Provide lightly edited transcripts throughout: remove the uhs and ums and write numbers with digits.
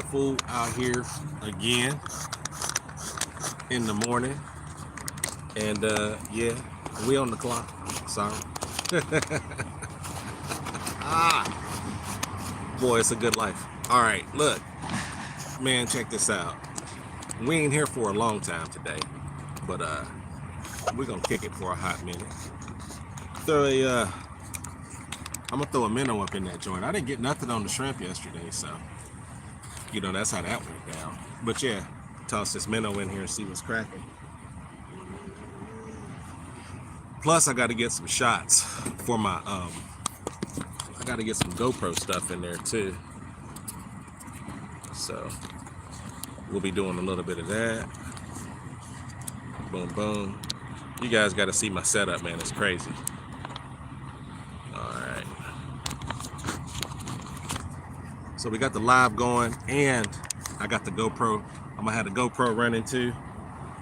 Food out here again in the morning, and yeah, we on the clock. Sorry. Boy, it's a good life. All right, look, man, check this out. We ain't here for a long time today, but we're gonna kick it for a hot minute. Throw a, I'm gonna throw a minnow up in that joint. I didn't get nothing on the shrimp yesterday, so that's how that went down. But yeah, toss this minnow in here and see what's cracking. Plus, I got to get some shots for my I got to get some GoPro stuff in there too. So we'll be doing a little bit of that. Boom, boom. You guys got to see my setup, man. It's crazy. All right. So we got the live going, and I got the GoPro. I'm gonna have the GoPro running too.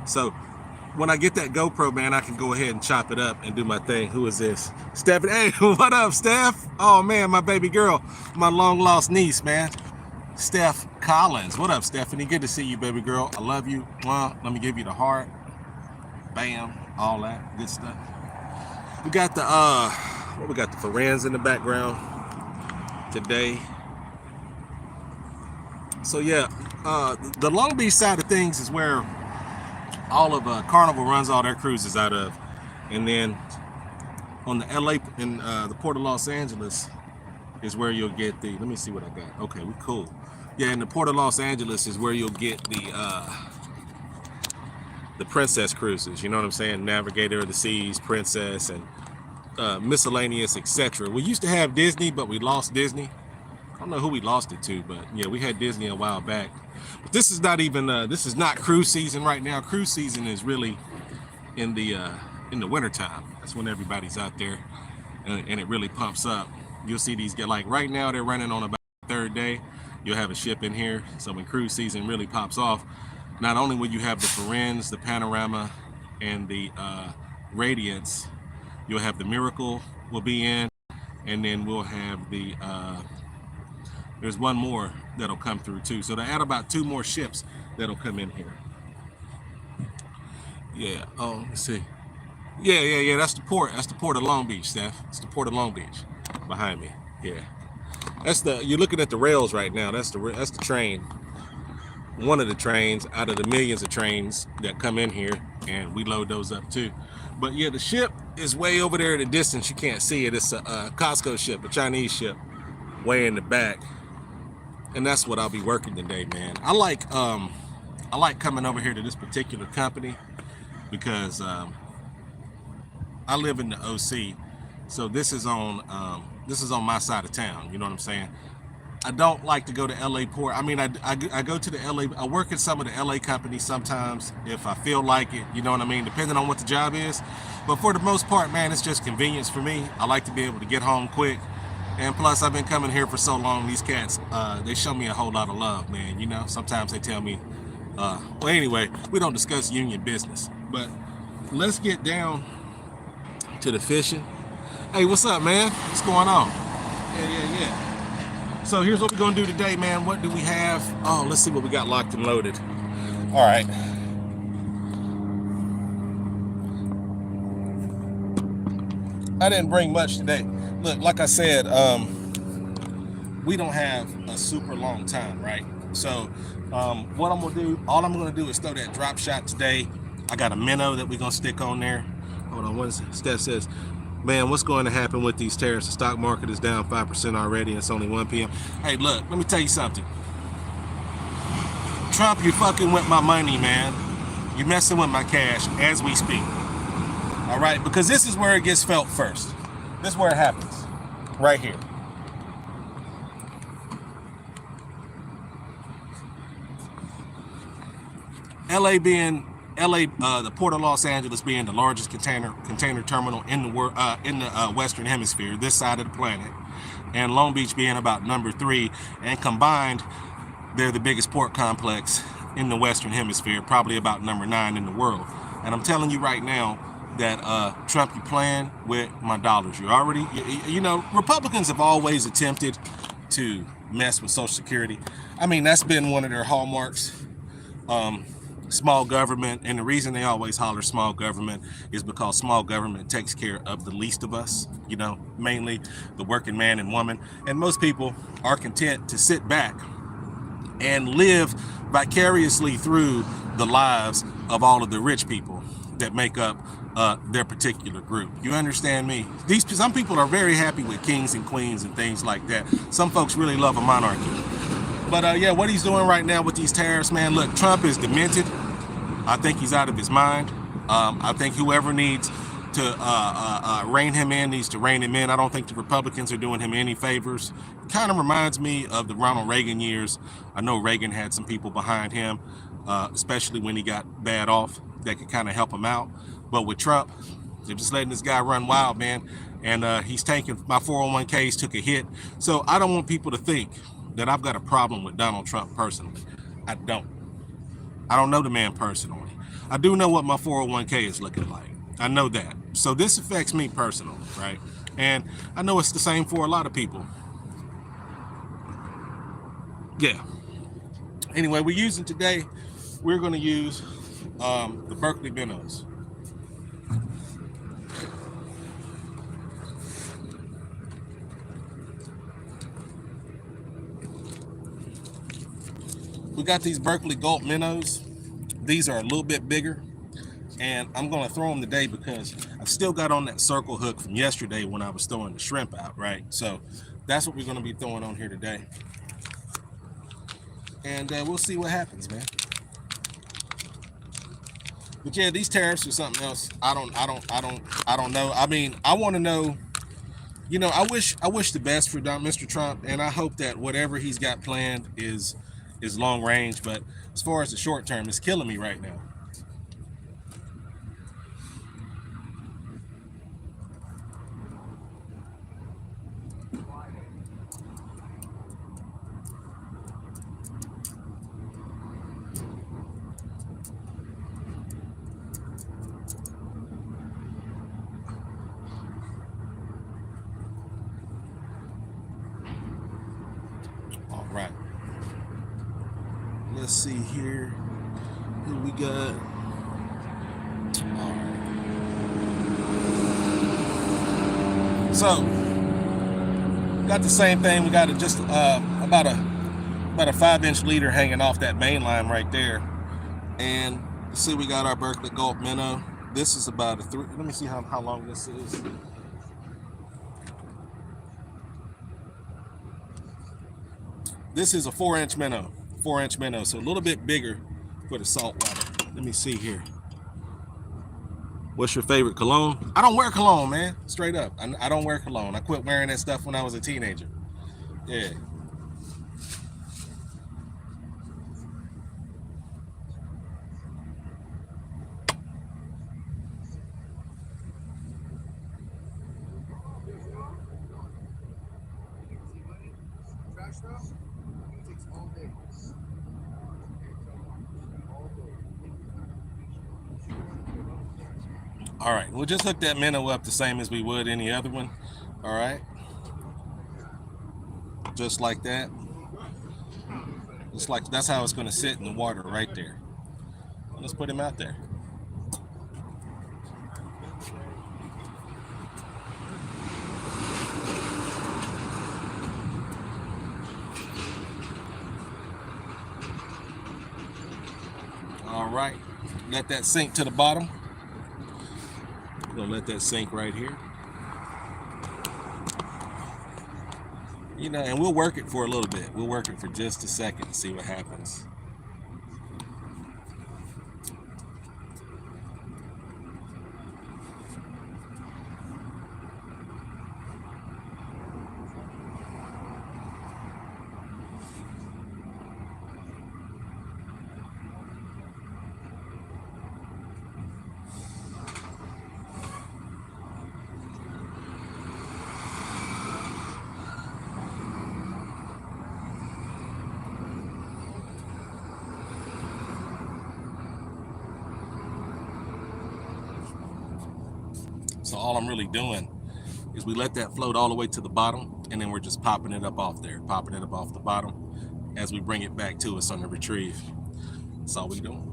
So when I get that GoPro, man, I can go ahead and chop it up and do my thing. Who is this? Stephanie. Hey, what up, Steph? Oh man, my baby girl, my long lost niece, man. Steph Collins. What up, Stephanie? Good to see you, baby girl. I love you. Well, let me give you the heart. Bam, all that good stuff. We got the we got the Ferens in the background today. So yeah, the Long Beach side of things is where all of Carnival runs all their cruises out of, and then on the LA in the Port of Los Angeles is where you'll get the. Let me see what I got. Okay, we cool. Yeah, in the Port of Los Angeles is where you'll get the Princess cruises. You know what I'm saying? Navigator of the Seas, Princess, and miscellaneous, etc. We used to have Disney, but we lost Disney. I don't know who we lost it to, but yeah, we had Disney a while back. But this is not even this is not cruise season right now. Cruise season is really in the wintertime. That's when everybody's out there, and it really pumps up. You'll see these get like right now they're running on about the third day. You'll have a ship in here. So when cruise season really pops off, not only will you have the Ferens, the Panorama, and the Radiance, you'll have the Miracle will be in, and then we'll have the there's one more that'll come through too. So they add about 2 more ships that'll come in here. Yeah. Oh, let's see. Yeah. That's the port. That's the Port of Long Beach, Steph. It's the Port of Long Beach behind me. Yeah. That's the. You're looking at the rails right now. That's the train. One of the trains out of the millions of trains that come in here, and we load those up too. But yeah, the ship is way over there in the distance. You can't see it. It's a Costco ship, a Chinese ship, way in the back. And that's what I'll be working today, man. I like coming over here to this particular company because I live in the OC, so this is on my side of town. You know what I'm saying? I don't like to go to LA Port. I mean, I go to the LA. I work at some of the LA companies sometimes if I feel like it. You know what I mean? Depending on what the job is. But for the most part, man, it's just convenience for me. I like to be able to get home quick. And plus, I've been coming here for so long. These cats, they show me a whole lot of love, man. You know, sometimes they tell me, well, anyway, we don't discuss union business. But let's get down to the fishing. Hey, what's up, man? What's going on? Yeah. So here's what we're going to do today, man. What do we have? Oh, let's see what we got locked and loaded. All right. I didn't bring much today. Look, like I said, we don't have a super long time, right? So what I'm gonna do, all I'm gonna do is throw that drop shot today. I got a minnow that we're gonna stick on there. Hold on, Steph says, man, what's going to happen with these tariffs? The stock market is down 5% already, and it's only 1 p.m. Hey, look, let me tell you something. Trump, you fucking with my money, man. You're messing with my cash as we speak. All right, because this is where it gets felt first. This is where it happens, right here. The Port of Los Angeles being the largest container terminal in the world, in the Western Hemisphere, this side of the planet, and Long Beach being about number 3, and combined, they're the biggest port complex in the Western Hemisphere, probably about number 9 in the world. And I'm telling you right now that Trump, you playing with my dollars. You already, you know, Republicans have always attempted to mess with Social Security. I mean, that's been one of their hallmarks. Small government, and the reason they always holler small government is because small government takes care of the least of us, you know, mainly the working man and woman. And most people are content to sit back and live vicariously through the lives of all of the rich people that make up their particular group. You understand me? Some people are very happy with kings and queens and things like that. Some folks really love a monarchy. But yeah, what he's doing right now with these tariffs, man, look, Trump is demented. I think he's out of his mind. I think whoever needs to rein him in needs to rein him in. I don't think the Republicans are doing him any favors. Kind of reminds me of the Ronald Reagan years. I know Reagan had some people behind him, especially when he got bad off, that could kind of help him out. But with Trump, they're just letting this guy run wild, man. And he's taking my 401ks, took a hit. So I don't want people to think that I've got a problem with Donald Trump personally. I don't. I don't know the man personally. I do know what my 401k is looking like. I know that. So this affects me personally, right? And I know it's the same for a lot of people. Yeah. Anyway, we're going to use the Berkeley minnows. We got these Berkeley Gulp minnows. These are a little bit bigger, and I'm going to throw them today because I've still got on that circle hook from yesterday when I was throwing the shrimp out, right? So that's what we're going to be throwing on here today, and we'll see what happens, man. But yeah, these tariffs are something else. I don't know. I mean, I want to know. You know, I wish the best for Mr. Trump, and I hope that whatever he's got planned is long range. But as far as the short term, it's killing me right now. All right. Let's see here. Who we got? All right. So got the same thing. We got just about a 5-inch leader hanging off that main line right there. And you see, we got our Berkeley Gulp minnow. This is about a 3. Let me see how long this is. This is a 4-inch minnow. 4-inch minnow, so a little bit bigger for the saltwater. Let me see here. What's your favorite cologne? I don't wear cologne, man. Straight up. I don't wear cologne. I quit wearing that stuff when I was a teenager. Yeah. All right, we'll just hook that minnow up the same as we would any other one. All right, just like that. Just like that's how it's going to sit in the water right there. Let's put him out there. All right, let that sink to the bottom. Gonna let that sink right here. You know, and we'll work it for a little bit. We'll work it for just a second and see what happens. So all I'm really doing is we let that float all the way to the bottom, and then we're just popping it up off there, popping it up off the bottom as we bring it back to us on the retrieve. That's all we do.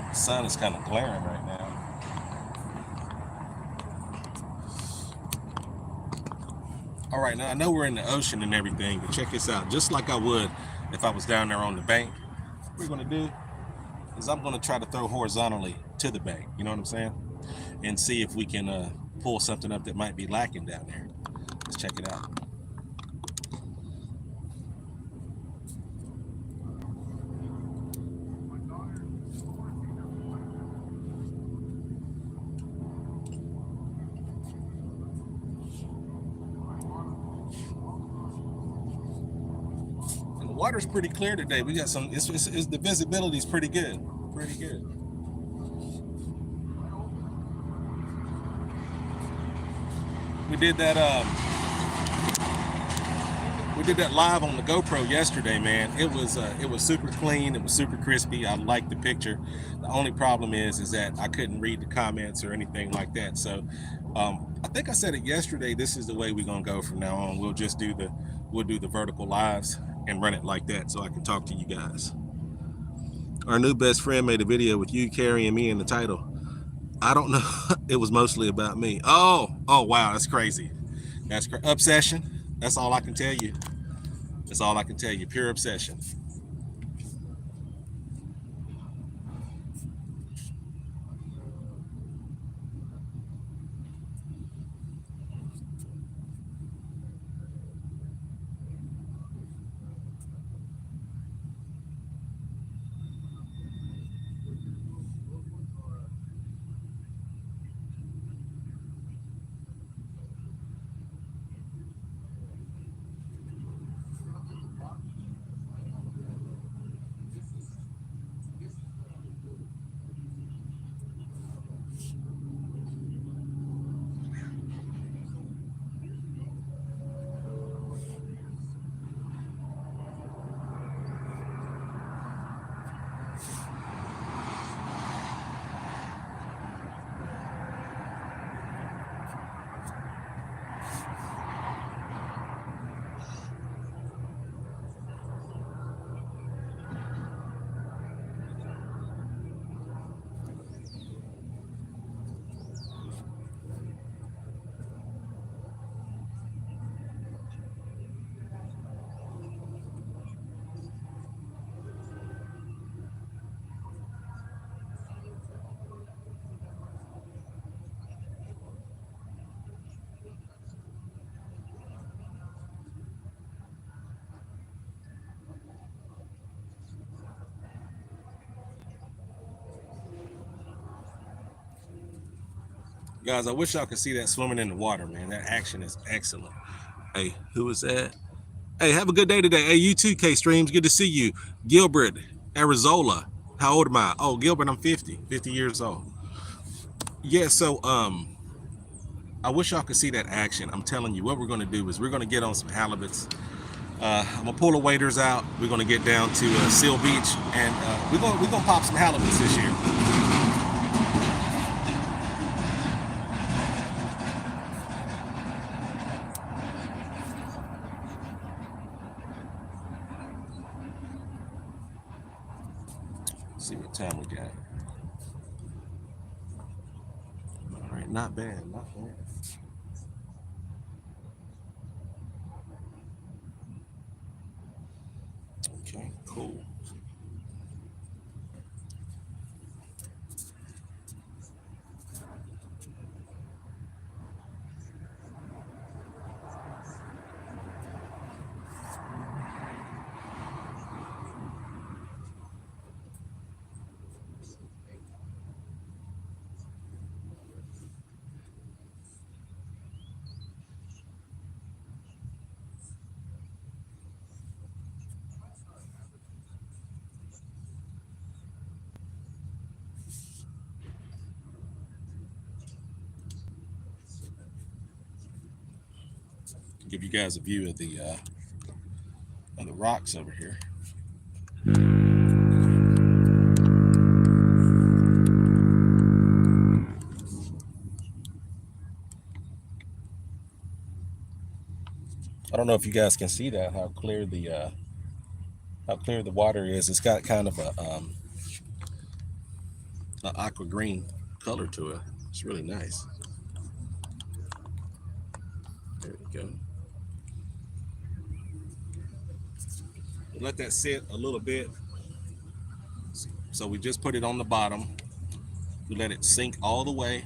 The sun is kind of glaring right now. All right, now I know we're in the ocean and everything, but check this out. Just like I would if I was down there on the bank, what we're gonna do is I'm gonna try to throw horizontally to the bank, you know what I'm saying? And see if we can pull something up that might be lacking down there. Let's check it out. Water's pretty clear today. We got some. The visibility is pretty good. Pretty good. We did that. We did that live on the GoPro yesterday, man. It was super clean. It was super crispy. I liked the picture. The only problem is that I couldn't read the comments or anything like that. So I think I said it yesterday. This is the way we're gonna go from now on. We'll just do the vertical lives and run it like that so I can talk to you guys. Our new best friend made a video with you carrying me in the title. I don't know. It was mostly about me. Oh wow, that's crazy. That's obsession. That's all I can tell you. That's all I can tell you. Pure obsession. Guys, I wish y'all could see that swimming in the water, man. That action is excellent. Hey, who was that? Hey, have a good day today. Hey, you too, K-Streams. Good to see you. Gilbert, Arizola. How old am I? Oh, Gilbert, I'm 50 years old. Yeah, so I wish y'all could see that action. I'm telling you, what we're going to do is we're going to get on some halibuts. I'm going to pull the waders out. We're going to get down to Seal Beach, and we're going to pop some halibuts this year. See what time we got. All right, not bad, not bad. Okay, cool. Give you guys a view of the rocks over here. I don't know if you guys can see that, how clear the water is. It's got kind of a aqua green color to it. It's really nice. There we go. Let that sit a little bit. So we just put it on the bottom. We let it sink all the way,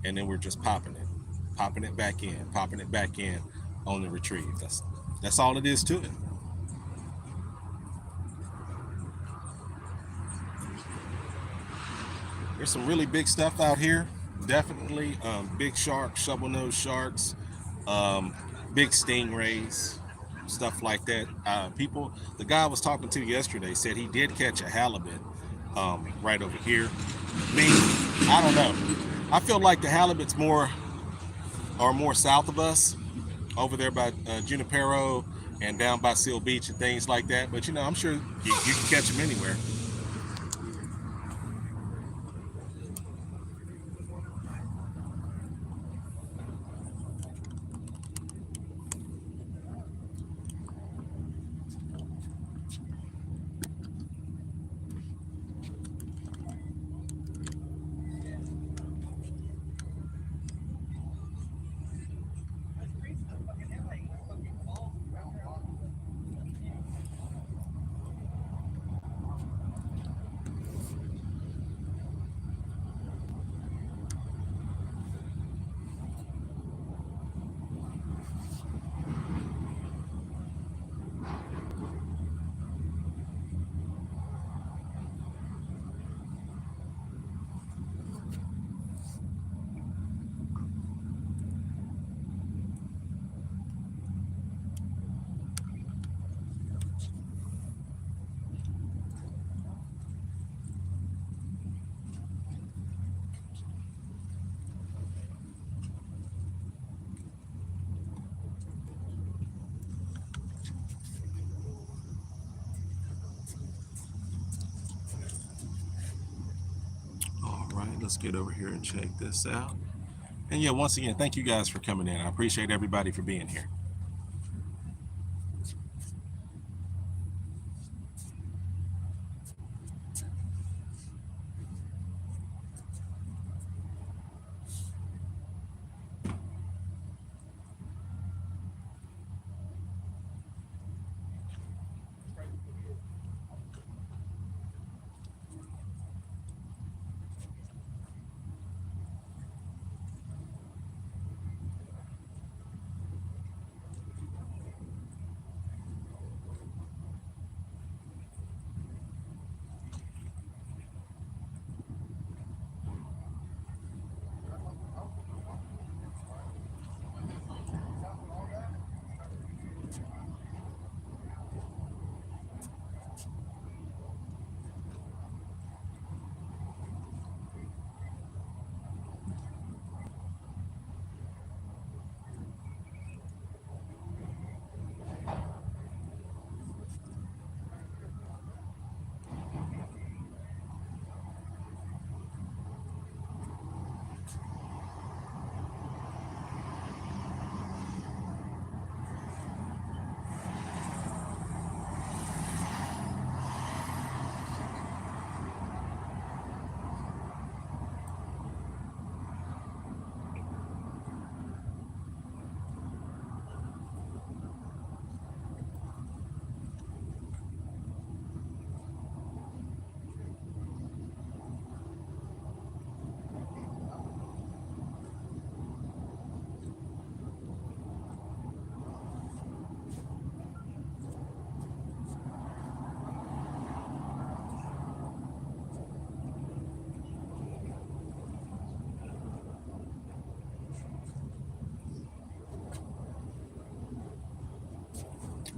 and then we're just popping it back in on the retrieve. That's all it is to it. There's some really big stuff out here. Definitely big sharks, shovel-nosed sharks, big stingrays, stuff like that. The guy I was talking to yesterday said he did catch a halibut right over here. I don't know. I feel like the halibut's more south of us, over there by Junipero and down by Seal Beach and things like that. But I'm sure you can catch them anywhere. Let's get over here and check this out. And yeah, once again, thank you guys for coming in. I appreciate everybody for being here.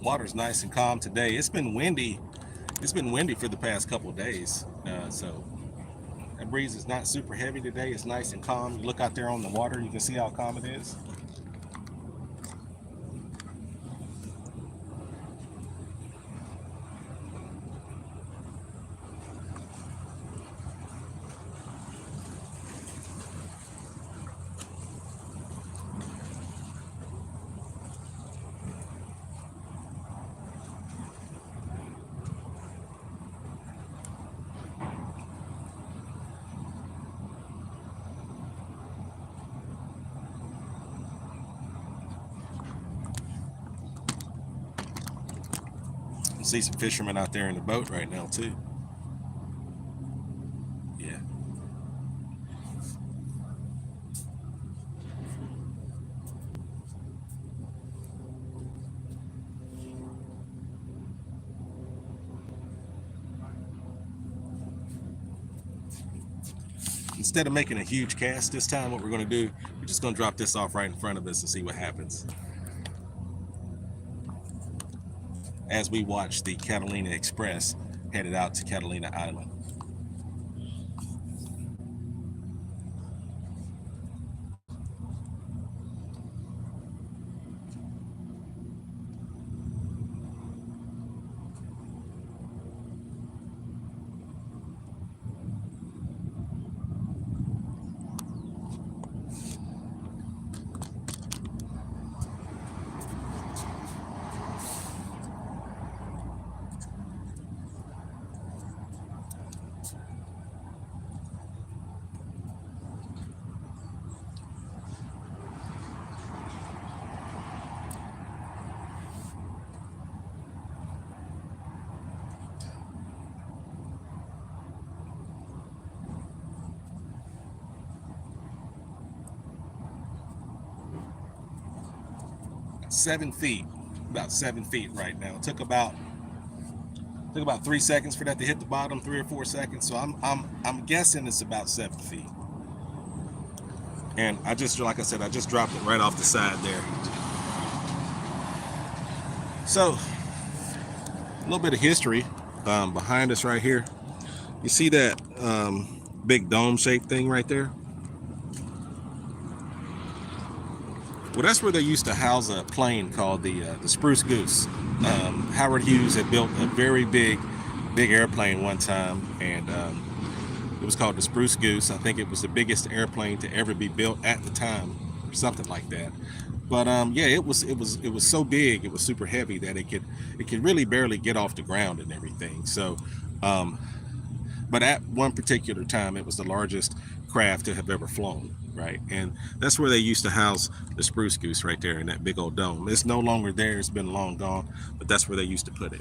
Water's nice and calm today. It's been windy. It's been windy for the past couple of days. So that breeze is not super heavy today. It's nice and calm. You look out there on the water, you can see how calm it is. See some fishermen out there in the boat right now too. Yeah. Instead of making a huge cast this time, what we're going to do, we're just going to drop this off right in front of us and see what happens as we watch the Catalina Express headed out to Catalina Island. About 7 feet right now. It took about 3 seconds for that to hit the bottom, 3 or 4 seconds. So I'm guessing it's about 7 feet. And I just, like I said, I just dropped it right off the side there. So a little bit of history behind us right here. You see that big dome-shaped thing right there? Well, that's where they used to house a plane called the Spruce Goose. Howard Hughes had built a very big airplane one time, and it was called the Spruce Goose. I think it was the biggest airplane to ever be built at the time, or something like that. But yeah, it was so big, it was super heavy that it could really barely get off the ground and everything. So, but at one particular time, it was the largest craft to have ever flown. Right, and that's where they used to house the Spruce Goose right there in that big old dome. It's no longer there, it's been long gone, but that's where they used to put it.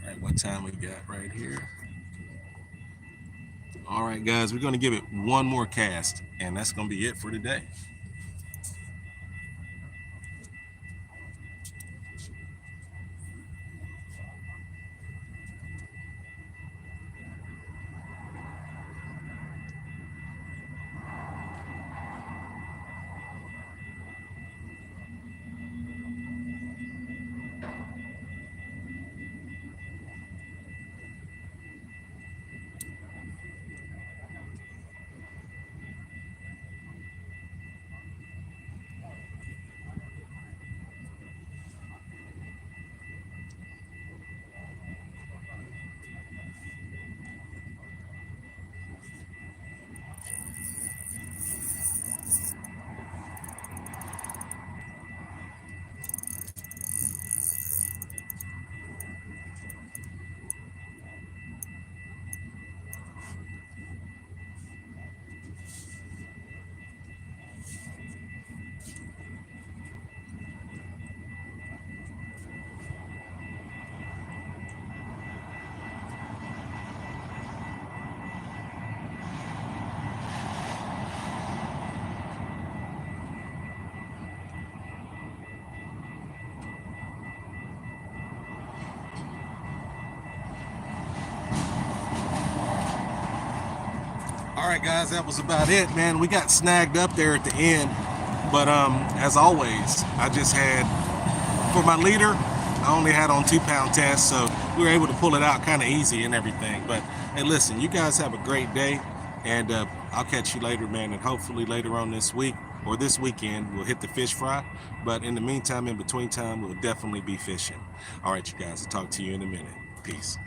All right, what time we got right here? All right, guys, we're going to give it one more cast, and that's going to be it for today. All right, guys, that was about it, man. We got snagged up there at the end, but as always, I just had for my leader. I only had on 2 pound test, so we were able to pull it out kind of easy and everything. But hey, listen, you guys have a great day, and I'll catch you later, man. And hopefully later on this week or this weekend, we'll hit the fish fry. But in the meantime, in between time, we'll definitely be fishing. All right, you guys, I'll talk to you in a minute. Peace.